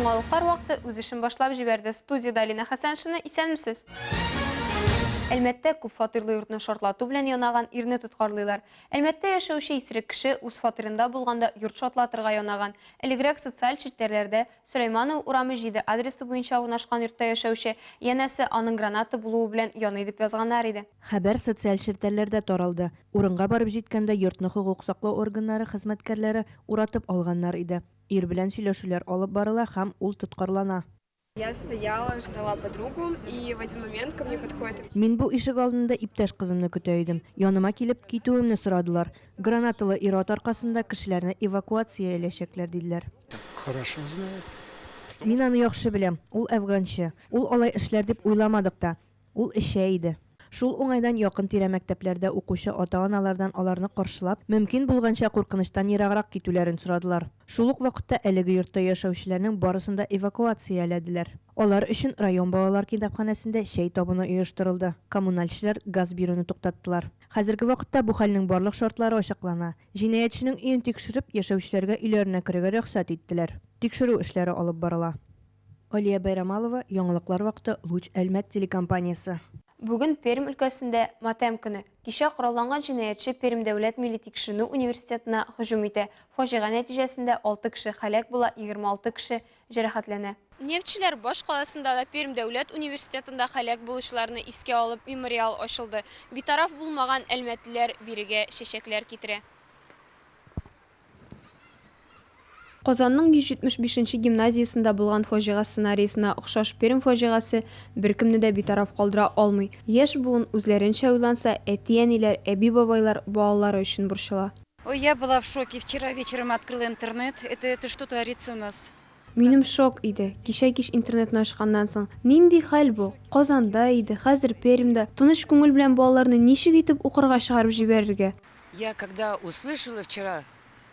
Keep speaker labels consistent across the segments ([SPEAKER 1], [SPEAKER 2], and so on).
[SPEAKER 1] Яңалыклар вакыты үз эшен башлап җибәрде. Студияда Алина Хәсәншина, исәнмесез? Әлмәттә күп фатирлы йортны шартлату белән янаган ирне тоткарлыйлар. Әлмәттә яшәүче исерек кеше үз фатирында булганда йорт шартлатырга янаган. Элегрәк социаль челтәрләрдә Сөләйманов урамы 7 адресы буенча урнашкан йортта яшәүче янәсе аның граната булуы белән яный дип язганнар иде.
[SPEAKER 2] Хәбәр социаль челтәрләрдә таралды. Урынга барып җиткәндә йортны хокук саклау органнары хезмәткәрләре уратып алганнар иде. Ир белән сөйләшүләр алып барыла һәм ул тоткарлана.
[SPEAKER 3] Я стояла, ждала подругу, и в один момент ко мне подходит...
[SPEAKER 2] Мин бу ишек алдында иптәш кызымны көтә идем. Яныма килеп китүемне сорадылар. Гранаталы ир-ат аркасында кешеләрне эвакуацияләшәкләр диделәр.
[SPEAKER 4] Хорошо знаю.
[SPEAKER 2] Мин аны яхшы беләм. Ул әфганчы. Ул алай эшләр дип уйламадык та. Ул эшә иде. Шул уңайдан якын тирә мәктәпләрдә укучы ата-аналардан аларны каршылап, мөмкин булганча куркыныштан ераграк китүләрен сорадылар. Шул ук вакытта әлеге йортта яшәүчеләрнең барысын да эвакуацияләделәр. Алар өчен район балалар китапханәсендә чәй табыны оештырылды. Коммуналчылар газ бирүне туктаттылар. Хәзерге вакытта бу хәлнең барлык шартлары ачыклана. Җинаятьченең өен тикшереп, яшәүчеләргә өйләренә керергә рөхсәт иттеләр. Тикшерү эшләре алып барыла. Алия Байрамалова, Яңалыклар вакыты, Луч Әлмәт телекомпаниясе.
[SPEAKER 1] Бүген Пермь өлкәсендә матәм көне. Кичә коралланган җинаятьче Пермь дәүләт милли тикшеренү университетына һөҗүм итә. Фаҗига нәтиҗәсендә 6 кеше һәлак була, 26 кеше җәрәхәтләнә. Нефтчеләр Баш каласында да Пермь дәүләт университетында һәлак булучыларны искә алып мемориал ачылды. Битараф булмаган әлмәтлеләр бирегә чәчәкләр китерә. Казанның 175-нче гимназиясында булган фаҗига сценарийсына охшаш Пермь фаҗигасы беркемне дә битараф калдыра алмый. Яшь буын үзләренчә уйланса, әти-әниләр, әби-бабайлар балалары өчен борчыла.
[SPEAKER 5] Ой, я была в шоке. Вчера вечером открыла интернет. Это что творится у нас?
[SPEAKER 1] Минем шок иде. Кичә кич интернетны ачканнан соң, нинди хәл бу? Казанда иде, хәзер Пермьдә. Тыныч күңел белән балаларны ничек итеп укырга чыгарып җибәрергә?
[SPEAKER 5] Я когда услышала вчера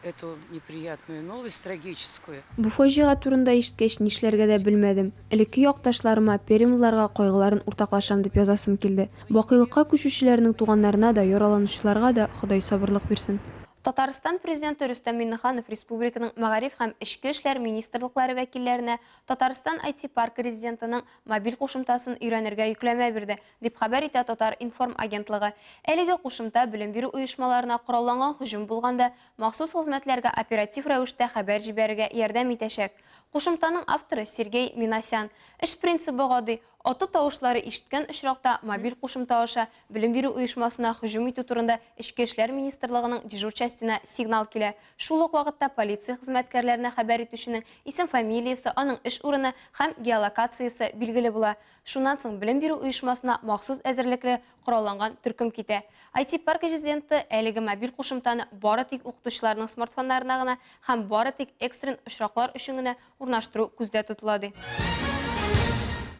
[SPEAKER 5] эту неприятную новость, трагическую.
[SPEAKER 1] Бу фаҗига турында ишеткәч нишләргә дә белмәдем. Элекке якташларыма, пермьләргә кайгыларын уртаклашам дип язасым килде. Бакыйлыкка күчүчеләрнең туганнарына да, яраланучыларга да Ходай сабырлык бирсен. Татарстан президенты Рөстәм Миңнеханов республиканың Мәгариф һәм Эчке эшләр министрлыклары вәкилләренә Татарстан IT парк резидентының мобиль кушымтасын өйрәнергә йөкләмә бирде, дип хәбәр итә Татар информ агентлыгы. Әлеге кушымта белем бирү оешмаларына коралланган һөҗүм булганда махсус хезмәтләргә оператив рәвештә хәбәр җибәрергә ярдәм итәчәк. Кушымтаның авторы Сергей Минасян. Эш принцибы гади. Аты тавышлары ишеткән очракта мобиль кушымта аша белем бирү оешмасына һөҗүм итү турында Эчке эшләр министрлыгының дежур частина сигнал килә. Шул ук вакытта полиция хезмәткәрләренә хәбәр итүченең исем-фамилиясе, аның эш урыны һәм геолокациясе билгеле була. Шуннан соң белем бирү оешмасына махсус әзерлекле коралланган төркем китә. IT парк резиденты әлеге мобиль кушымтаны бары тик укытучыларның смартфоннарына гына һәм бары тик экстрен очраклар өчен генә урнаштыру күздә тотыла ди.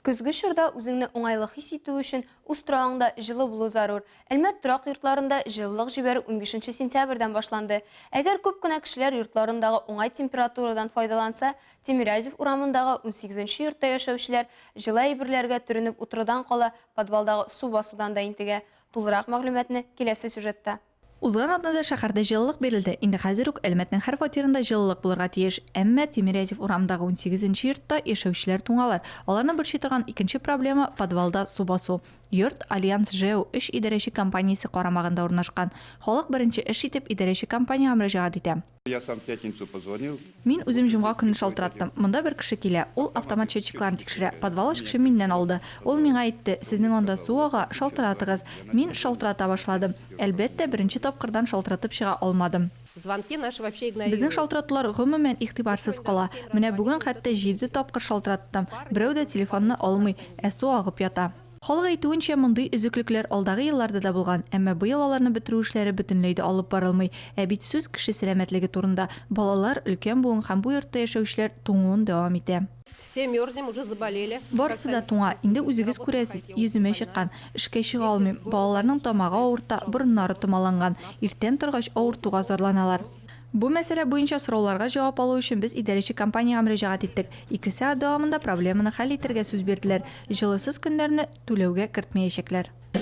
[SPEAKER 1] Көзгө чорда үзеңне уңайлы хис итү өчен үз торагыңда җылы булу зарур. Әлмәт торак йортларында җылылык җибәрү 15 сентябрьдән башланды. Әгәр күп кенә кешеләр йортларындагы уңай температурадан файдаланса, Тимирязев урамындагы 18-нче йортта яшәүчеләр җылы әйберләргә төренеп утырыдан кала подвалдагы су басудан да интегә. Тулырак мәгълүматны киләсе сюжетта.
[SPEAKER 6] Узган атнада шәһәрдә җылылык бирелде. Инде хәзер үк Әлмәтнең һәр фатирында җылылык булырга тиеш. Әмма Тимирязев урамындагы 18-нче йортта яшәүчеләр туңалар. Аларны борчый торган икенче проблема подвалда су басу. Йорт Альянс ЖЭУ эш идарәче компаниясе карамагында урнашкан. Халык беренче эш итеп идарәче компанияга мөрәҗәгать итә.
[SPEAKER 4] Я сам в пятницу позвонил.
[SPEAKER 6] Мин үзем җомга көнне шалтыраттым. Монда бер кеше килә. Ул автомат счетчикларын тикшерә. Подвал ачкычы миннән алды. Ул миңа әйтте: "Сезнең анда су ага, шалтыратыгыз." Мин шалтырата башладым. Әлбәттә, беренче тапкырдан шалтыратып чыга алмадым.
[SPEAKER 7] Звонки наши вообще игнорируют.
[SPEAKER 6] Безнең шалтыратулар гомумән игътибарсыз кала. Менә бүген хәтта 7 тапкыр шалтыраттым. Берәү дә телефонны алмый, су агып ята. Халык әйтүенчә, мондый өзеклекләр алдагы елларда да булган, әмма быел аларны бетерү эшләре бөтенләй дә алып барылмый. Ә бит сүз кеше сәламәтлеге турында. Балалар, өлкән буын һәм бу йортта яшәүчеләр туңуын дәвам итә.
[SPEAKER 7] Все мерзнем, уже заболели.
[SPEAKER 6] Барысы да туңа. Инде үзегез күрәсез, йөземә чыккан, эшкә чыга алмыйм. Балаларның тамагы авырта, борыннары томаланган. Иртән торгач авыртуга зарланалар. Бу мәсьәлә буенча сорауларга җавап алу өчен без идарәче компанияга мөрәҗәгать иттек. 2 сәгать дәвамында проблеманы хәл итәргә сүз бирделәр. Җылысыз көннәрне түләүгә кертмәячәкләр.
[SPEAKER 8] По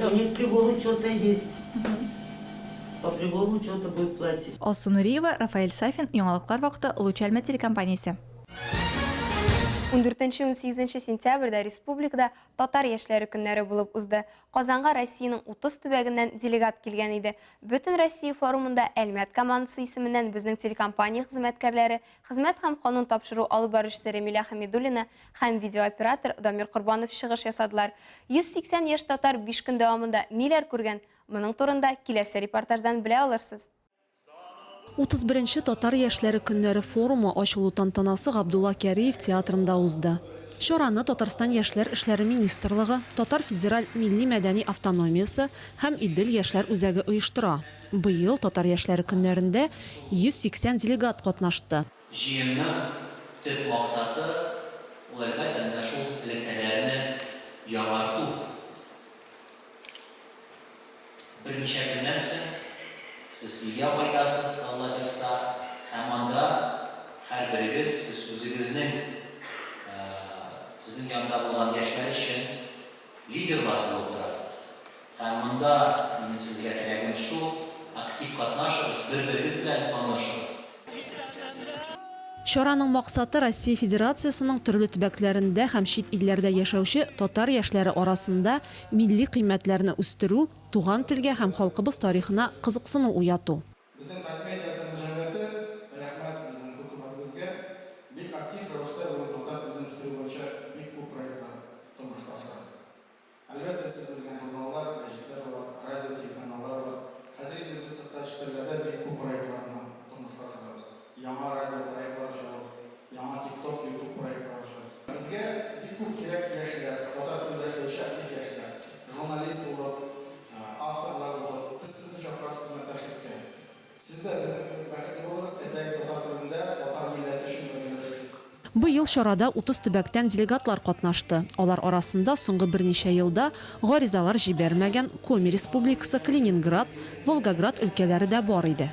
[SPEAKER 8] прибору что-то будет платить.
[SPEAKER 6] Алсу Нуриева, Рафаэль Сафин, Яңалыклар вакыты, Луч Әлмәт телекомпаниясе.
[SPEAKER 1] 14-18 сентябрьдә республикада татар яшьләре көннәре булып узды. Казанга Россиянең 30 төбәгеннән делегат килгән иде. Бөтен Россия форумында Әлмәт командасы исеменнән безнең телекомпания хезмәткәрләре, хезмәт һәм канун тапшыру алып баручысы Ремиля Хәмидуллина һәм видеооператор Дамир Корбанов чыгыш ясадылар. 180 яшь татар 5 көн дәвамында ниләр күргән? Моның турында киләсе репортаждан белә алырсыз.
[SPEAKER 9] 31-нче татар яшьләре көннәре форумы ачылу тантанасы Габдулла Кәриев театрында узды. Чараны Татарстан яшьләр эшләре министрлыгы, Татар федераль милли мәдәни автономиясе һәм Идел яшьләр үзәге оештыра. Быел татар яшьләре көннәрендә 180 делегат катнашты.
[SPEAKER 10] Җыенның төп максаты ул әлбәттә шул элемтәләрне яңарту. Берничә көннән соң сез кайтасыз, Алла бирса, һәм анда һәрберегез үзегезнең сезнең янында булган яшьләр өчен лидерлар булып торасыз. Һәм монда минем сезгә теләгем шул, актив катнашыгыз, бер-берегез белән танышыгыз.
[SPEAKER 9] Чараның максаты Россия Федерациясының төрле төбәкләрендә һәм чит илләрдә яшәүче татар яшьләре арасында милли кыйммәтләрне үстерү, туган телгә һәм халкыбыз тарихына кызыксыну уяту.
[SPEAKER 11] Безнең тәкъдим җәмгыяте рәхмәт безнең хөкүмәтебезгә бик актив рәвештә бу татар телен үстерү буенча бик күп проектлар тормышка ашыра. Әлбәттә сез белгән журналлар, гәҗитләр бар, радио телеканаллар бар. Хәзер инде без социаль челләрдә бик күп проектларны тормышка ашырабыз. Яңа радио проектлар ашырабыз, яңа TikTok, YouTube проектлар ашырабыз. Безгә бик күп кирәк яшьләр, татар телендә эшләүче актив яшьләр, журналист булып, авторлар булып, без сезне чакырабыз хезмәттәшлеккә. Siz de bizim bәхетле булыгыз, әйтәгез татар телендә, татар милләте өчен өйрәнешик.
[SPEAKER 9] Быел чарада 30 төбәктән делегатлар катнашты. Алар арасында соңгы берничә елда гаризалар җибәрмәгән Коми Республикасы, Калининград, Волгоград өлкәләре дә бар иде.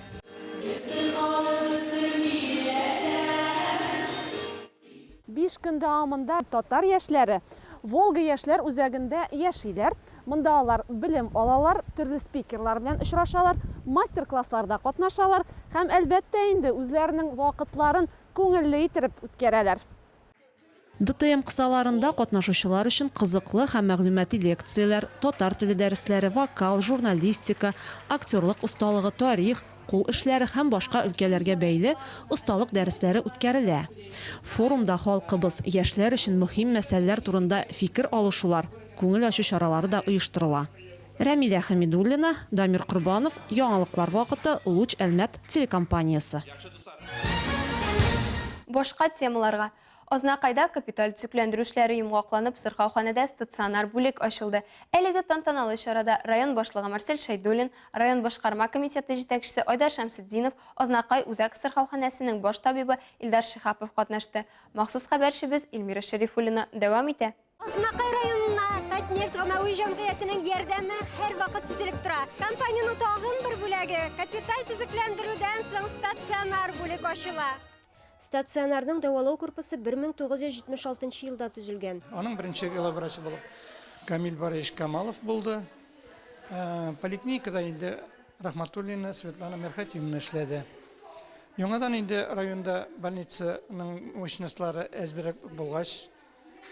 [SPEAKER 12] 5 көн дәвамында татар яшьләре Волга яшьләр үзәгендә яшиләр. Монда алар белем алалар, төрле спикерлар белән очрашалар, мастер-классларда катнашалар һәм әлбәттә инде үзләренең вакытларын күңелле итеп үткәрәләр.
[SPEAKER 9] ДТМ кысаларында катнашучылар өчен кызыклы һәм мәгълүмати лекцияләр, татар теле дәресләре, вокал, журналистика, актерлык осталыгы, тарих, кул эшләре һәм башка өлкәләргә бәйле осталык дәресләре үткәрелә. Форумда халкыбыз яшьләр өчен мөһим мәсьәләләр турында фикер алышулар, күңел ачу чаралары да оештырыла. Ремиля Хәмидуллина, Дамир Корбанов, яңалыклар вакыты, Луч Әлмәт телекомпаниясе.
[SPEAKER 1] Башка темаларга. Азнакайда капиталь төзекләндерү эшләре йомгакланып, Сырхауханәдә стационар бүлек ачылды. Әлеге тантаналы чарада район башлыгы Марсель Шайдуллин, район башкарма комитеты җитәкчесе Айдар Шәмсетдинов, Азнакай үзәк Сырхауханәсенең баш табибы Илдар Шихапов катнашты. Махсус хәбәрчебез Илмира Шәрифуллина дәвам итә.
[SPEAKER 13] Азнакай районына Татнефть гамәви җәмгыятенең ярдәме һәр вакыт сизелеп тора. Компаниянең тагын бер бүләге капиталь төзекләндерүдән соң стационар бүлек ачыла.
[SPEAKER 7] Стационарның дәвалау корпусы 1976 елда төзелгән.
[SPEAKER 11] Аның беренче главврачы булып Камил Барыш Камалов булды. Поликлиникада инде Рахматуллина Светлана Мерхатимовна эшләде. Яңадан инде районда больницаның машиналары әзберәк булгач,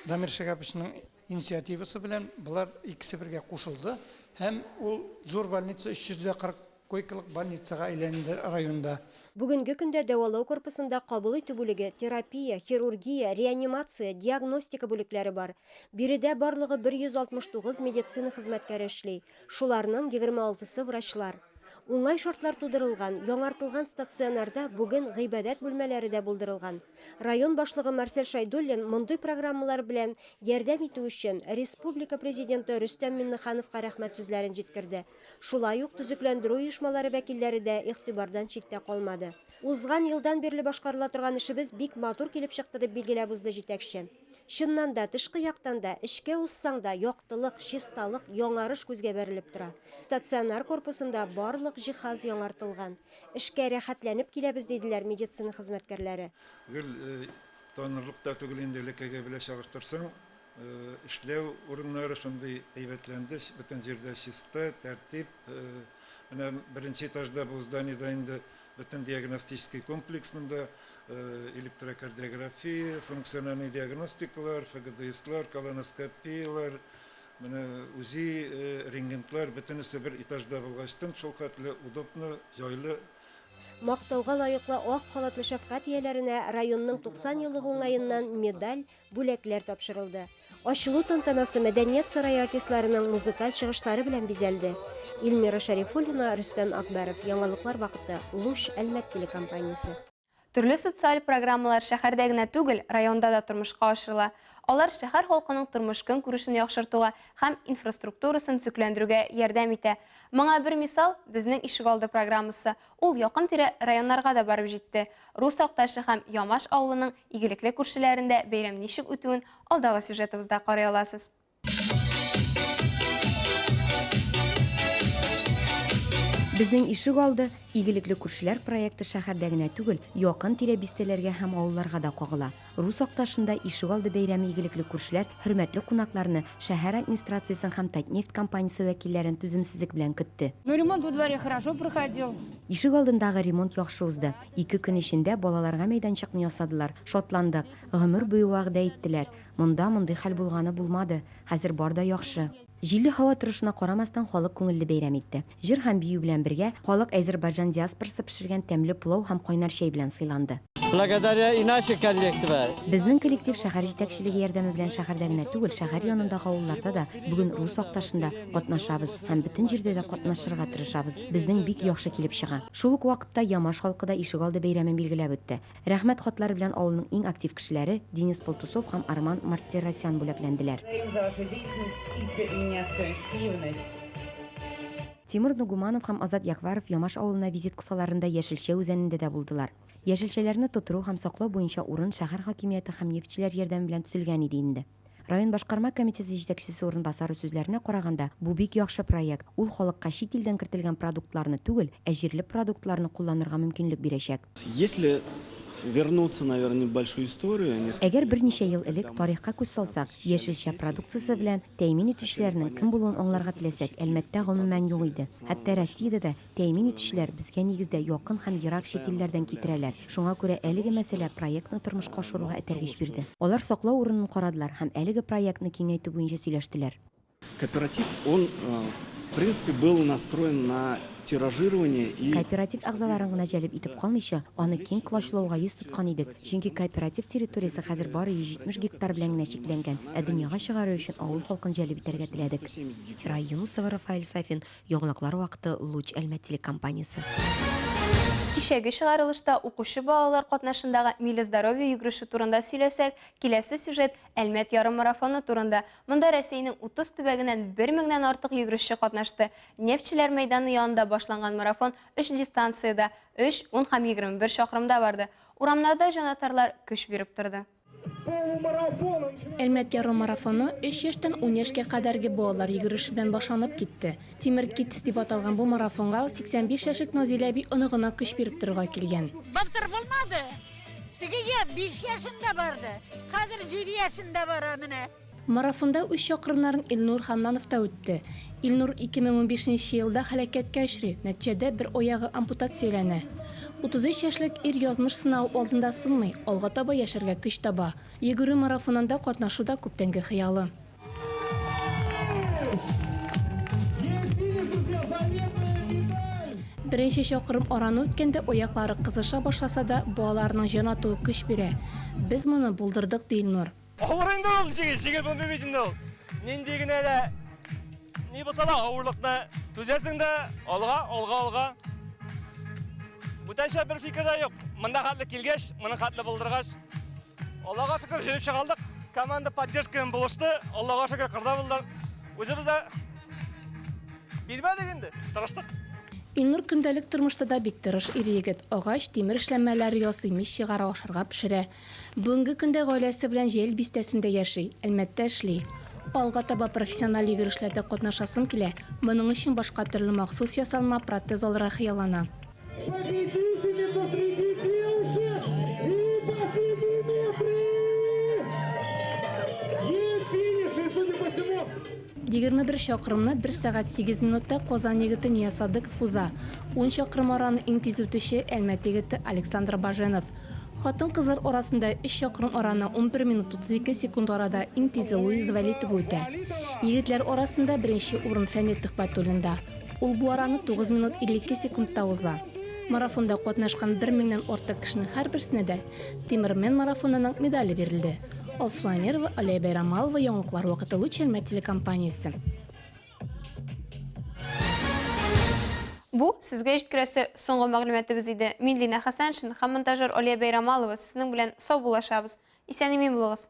[SPEAKER 11] Дамир Шәгаповның инициативасы белән булар икесе бергә кушылды һәм ул зур больница 340 койкалык больницага әйләнде районда.
[SPEAKER 7] Бүгенге көндә дәвалау корпусында кабул итү бүлеге, терапия, хирургия, реанимация, диагностика бүлекләре бар. Биредә барлыгы 169 медицина хезмәткәре эшли. Шуларның 26-сы врачлар. Уңай шартлар тудырылган, яңартылган стационарда бүген гыйбадәт бүлмәләре дә булдырылган. Район башлыгы Марсель Шайдуллин мондый программалар белән ярдәм итү өчен республика президенты Рөстәм Миңнехановка рәхмәт сүзләрен җиткерде. Шулай ук төзекләндерү оешмалары вәкилләре дә игътибардан читтә калмады. Узган елдан бирле башкарыла торган эшебез бик матур килеп чыкты дип билгеләп узды җитәкче. Чыннан да тышкы яктан да, эшкә узсаң да яктылык, чисталык, яңарыш күзгә бәрелеп тора. Стационар корпусында барлык җиһаз яңартылган. Эшкә рәхәтләнеп киләбез диделәр медицина хезмәткәрләре.
[SPEAKER 14] Танырлыкта түгел инде элеккәгә белән чагыштырсаң, эшләү урыннары шундый әйбәтләнде, бөтен җирдә чиста, тәртип. Менә беренче этажда бу зданиедә инде бөтен диагностический комплекс монда электрокардиография, функциональный диагностикалар, ФГДСлар, колоноскопиялар, УЗИ, рентгентлар, бөтенесе бер этажда булгачтан, шул хәтле удобно, җайлы.
[SPEAKER 7] Мактауга лайыклы ак халатлы шәфкать ияләренә районның 90 еллык уңаеннан медаль, бүләкләр тапшырылды. Ачылу тантанасы мәдәният сарае артистларының музыкаль чыгышлары белән бизәлде. Илмира Шарифуллина, Рөстәм Акбаров, Яңалыклар вакыты, Луч Әлмәт телекомпаниясе.
[SPEAKER 1] Төрле социаль программалар шәһәрдә генә түгел, районда да тормышка ашырыла. Алар шәһәр халкының тормыш-көн күрешен яхшыртуга һәм инфраструктурасын төзекләндерүгә ярдәм итә. Моңа бер мисал безнең Ишегалды программасы. Ул якын тирә районнарга да барып җитте. Рус Акташы һәм Ямаш авылының игелекле күршеләрендә бәйрәм ничек үтүен алдагы сюжетыбызда карый аласыз.
[SPEAKER 15] Безнең Ишегалды игелекле күршеләр проекты шәһәрдә генә түгел, якын тирә бистәләргә һәм авылларга да кагыла. Рус Акташында Ишегалды бәйрәме игелекле күршеләр хөрмәтле кунакларны шәһәр администрациясының һәм Татнефть компаниясе вәкилләрен түземсезлек белән көтте.
[SPEAKER 16] Ремонт во дворе хорошо проходил.
[SPEAKER 15] Ишегалдындагы ремонт яхшы узды. 2 көн эчендә балаларга мәйданчыкны ясадылар. Шатландык. Гомер буе вәгъдә иттеләр. Монда мондый хәл булганы булмады. Хәзер бар да яхшы. Җилле һава торышына карамастан халык күңелле бәйрәм итте. Җыр һәм бию белән бергә халык Азербайҗан диаспорасы пешергән тәмле пулау һәм кайнар чәй белән сыйланды.
[SPEAKER 17] Благодаря и нашей коллективе.
[SPEAKER 15] Безнең коллектив шәһәр җитәкчелеге ярдәме белән шәһәрдә генә түгел, шәһәр янындагы авылларда да бүген Рус Акташында катнашабыз һәм бөтен җирдә дә катнашырга тырышабыз. Безнең бик яхшы килеп чыга. Шул ук вакытта Ямаш халкы да Ишегалды бәйрәмен билгеләп үтте. Рәхмәт хатлары белән авылның иң актив кешеләре Денис Полтусов һәм Арман Мартиросян бүләкләнделәр. Тимур Нугуманов һәм Азат Якваров Ямаш авылына визит кысаларында Яшелчә үзәнендә дә булдылар. Яшелчәләрне тотыру һәм саклау буенча урын шәһәр хакимияте һәм нефтчеләр ярдәме белән төзелгән иде инде. Район башкарма комитеты җитәкчесе урынбасары сүзләренә караганда, бу бик яхшы проект. Ул халыкка чит илдән кертелгән продуктларны түгел, ә җирле продуктларны кулланырга мөмкинлек бирәчәк.
[SPEAKER 18] Если вернуться, наверное, в большую историю.
[SPEAKER 15] Әгәр берничә ел элек тарихка күз салсак, яшелчә продукциясе белән тәэмин итүчеләрнең кем булуын аңларга теләсәк, әлбәттә гомумән юк иде. Хәтта Россиядә дә тәэмин итүчеләр безгә нигездә якын һәм ерак чит илләрдән китерәләр. Шуңа күрә әлеге мәсьәлә проектны тормышка ашыруга этәргеч бирде. Алар саклау урынын карадылар һәм әлеге проектны киңәйтү буенча сөйләштеләр.
[SPEAKER 18] Кооператив, он, в принципе, был настроен на тиражирование и...
[SPEAKER 15] Кооператив агзаларын гына җәлеп итеп калмыйча, аны киң колачлауга йөз тоткан идек. Чөнки кооператив территориясе хәзер бары 170 гектар белән генә чикләнгән. Ә дөньяга чыгару өчен авыл халкын җәлеп итәргә теләдек. Районусова Рафаэль Сафин, Яңалыклар вакыты, Луч Әлмәт телекомпаниясе.
[SPEAKER 1] Кичәге чыгарылышта укучы балалар катнашындагы милли здоровье йөгерешү турында сөйләсәк, киләсе сюжет Әлмәт ярым марафоны турында. Монда Россиянең 30 төбәгеннән 1000-нән артык йөгерешче катнашты. Нефтчеләр мәйданы янында башланган марафон 3 дистанцияда, 3, 10 һәм 21 чакрымда барды. Урамнарда җанатарлар көч биреп торды.
[SPEAKER 19] Әлмәт ярым марафоны 3 яшьтән 10 яшькә кадәрге балалар йөгерешү белән башланып китте. Тимер китс дип аталган бу марафонга 85 яшьлек Назилә әби оныгына көч биреп торырга килгән.
[SPEAKER 20] Былтыр булмады. Тегегә 5 яшендә барды. Хәзер 7 яшендә бара менә.
[SPEAKER 19] Марафонда 3 чакрымнарын Илнур Хамнанов та үтте. Илнур 2015 елда һәлакәткә очрый, нәтиҗәдә бер аягы ампутацияләнә. 33 яшьлек ир язмыш сынау алдында сынмый, алга таба яшәргә көч таба. Йөгерү марафонында катнашуда күптәнге хыялы. Беренче чакрым араны үткәндә аяклары кызыша башласа да, балаларның җанатуы көч бирә. Без моны булдырдык, ди Илнур.
[SPEAKER 21] Авырында ул җигеп булмый ул. Нинди генә дә ни булса да авырлыкны түзәсең дә алга. Бүтәнчә бер фикер дә юк. Монда хәтле килгәч, моны хәтле булдыргач, Аллага шөкер җыеп чыгалдык. Команда поддержкамен булышты. Аллага шөкер кырда булдык. Үзебез дә билбәдек инде. Тырыштык.
[SPEAKER 19] Илнур көндәлек тормышта да бик тырыш ир-егет. Агач, тимер эшләнмәләре ясый, мич чыгара, ашарга пешерә. Бүгенге көндә гаиләсе белән җәйл бистәсендә яши, Әлмәттә эшли. Алга таба профессиональ йөгерешләрдә катнашасым килә. Моның өчен башка төрле махсус ясалма протез алырга хыяллана.
[SPEAKER 22] Победительница среди девушек и последние метры. Есть финиш, и судя по всему...
[SPEAKER 19] 21 чакрымны 1 сәгать 8 минутта Казан егете Ниязадык Фуза. 10 чакрым араны иң тиз үтүче Әлмәт егете Александр Баженов. Хатын-кызлар арасында 3 чакрым араны 11 минут 32 секунд арада Интиза Луиз Валитова үтә. Егетләр арасында беренче урын Фәнил Төхбәтуллинда. Ул бу араны 9 минут 52 секундта уза. Марафонда катнашкан 1000-нән артык кешенең һәрберсенә дә Тимермен марафонының медале бирелде. Алсу Амирова, Алия Байрамалова, Яңгыклар вакыты Лучельма телекомпаниясе. Бу сезгә җиткерәсе соңгы мәгълүматыбыз иде. Мин Лина Хәсәншин һәм монтажер Алия Байрамалова сезнең белән сау булашабыз. Исән-имин булыгыз.